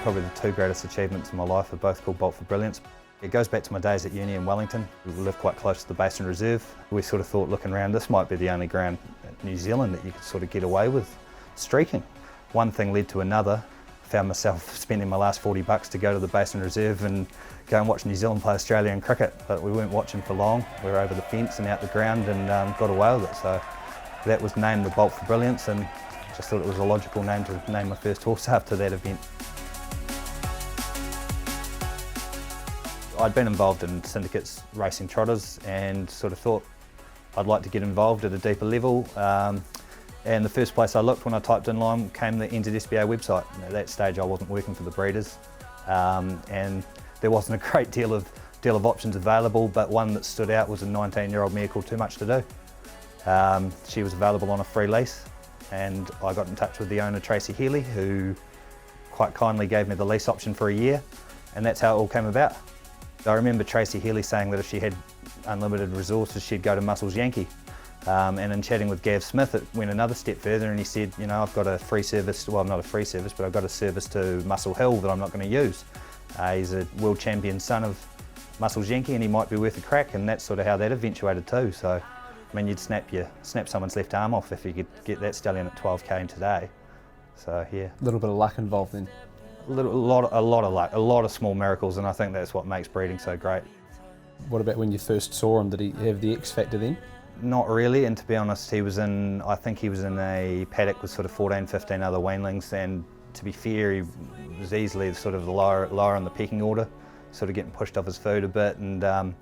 Probably the two greatest achievements in my life are both called Bolt For Brilliance. It goes back to my days at uni in Wellington. We live quite close to the Basin Reserve. We sort of thought, looking around, this might be the only ground in New Zealand that you could sort of get away with streaking. One thing led to another. Found myself spending my last $40 to go to the Basin Reserve and go and watch New Zealand play Australian cricket, but we weren't watching for long. We were over the fence and out the ground and got away with it. So that was named the Bolt For Brilliance, and just thought it was a logical name to name my first horse after that event. I'd been involved in syndicates racing trotters and sort of thought I'd like to get involved at a deeper level. And the first place I looked when I typed in line came the NZSBA website. And at that stage I wasn't working for the breeders, and there wasn't a great deal of options available, but one that stood out was a 19-year-old mare called Too Much To Do. She was available on a free lease, and I got in touch with the owner, Tracy Healy, who quite kindly gave me the lease option for a year, and that's how it all came about. I remember Tracy Healy saying that if she had unlimited resources, she'd go to Muscles Yankee. And in chatting with Gav Smith, it went another step further, and he said, you know, I've got a free service, well, not a free service, but I've got a service to Muscle Hill that I'm not going to use. He's a world champion son of Muscles Yankee, and he might be worth a crack, and that's sort of how that eventuated too. So, I mean, you'd snap someone's left arm off if you could get that stallion at 12k in today. So, yeah. A little bit of luck involved then. A lot of luck, a lot of small miracles, and I think that's what makes breeding so great. What about when you first saw him? Did he have the X factor then? Not really, and to be honest, I think he was in a paddock with sort of 14, 15 other weanlings, and to be fair, he was easily sort of the lower on the pecking order, sort of getting pushed off his food a bit, and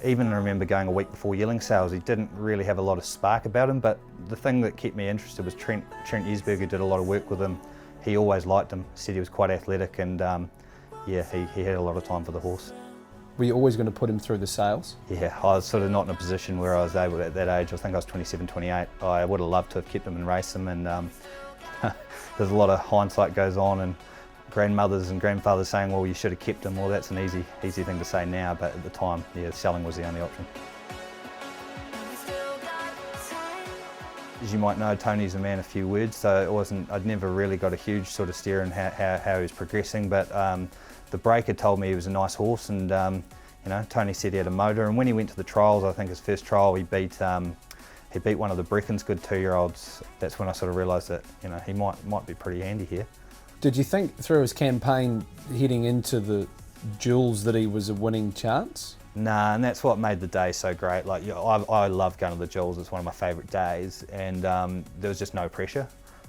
even I remember going a week before yearling sales, he didn't really have a lot of spark about him, but the thing that kept me interested was Trent Esberger did a lot of work with him. He always liked him, said he was quite athletic, and yeah, he had a lot of time for the horse. Were you always going to put him through the sales? Yeah, I was sort of not in a position where I was able at that age. I think I was 27, 28. I would have loved to have kept him and raced him, and there's a lot of hindsight goes on, and grandmothers and grandfathers saying, well, you should have kept him. Well, that's an easy thing to say now, but at the time, yeah, selling was the only option. As you might know, Tony's a man of few words, so I'd never really got a huge sort of steer in how he was progressing, but the breaker told me he was a nice horse, and you know, Tony said he had a motor, and when he went to the trials, I think his first trial, he beat one of the Brecken's good 2-year-olds. That's when I sort of realised that, you know, he might be pretty handy here. Did you think through his campaign heading into the duels that he was a winning chance? Nah, and that's what made the day so great. Like, you know, I love going to the duels. It's one of my favourite days, and there was just no pressure.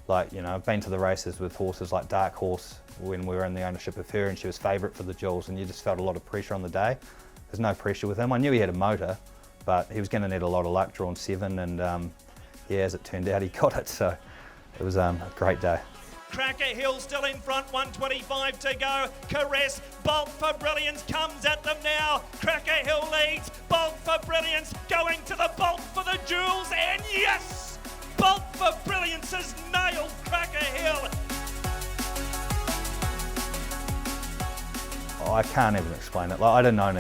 Like, you know, I've been to the races with horses like Dark Horse when we were in the ownership of her, and she was favourite for the duels, and you just felt a lot of pressure on the day. There's no pressure with him. I knew he had a motor, but he was going to need a lot of luck, drawn 7, and yeah, as it turned out, he got it. So it was a great day. Cracker Hill still in front, 1:25 to go. Caress, Bolt For Brilliance comes at them now. Cracker Hill leads, Bolt For Brilliance going to the Bolt for the duels, and yes! Bolt For Brilliance has nailed Cracker Hill. I can't even explain it. Like, I didn't own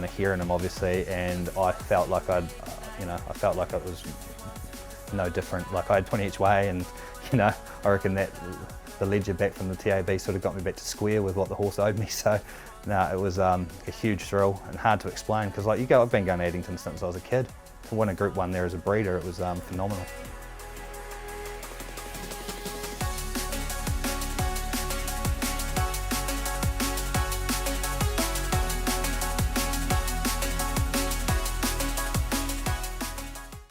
a hair in him, obviously, and I felt like I felt like it was no different. Like, I had 20 each way, and you know, I reckon that the ledger back from the TAB sort of got me back to square with what the horse owed me. So, no, it was a huge thrill and hard to explain, because like I've been going to Addington since I was a kid. To win a Group 1 there as a breeder, it was phenomenal.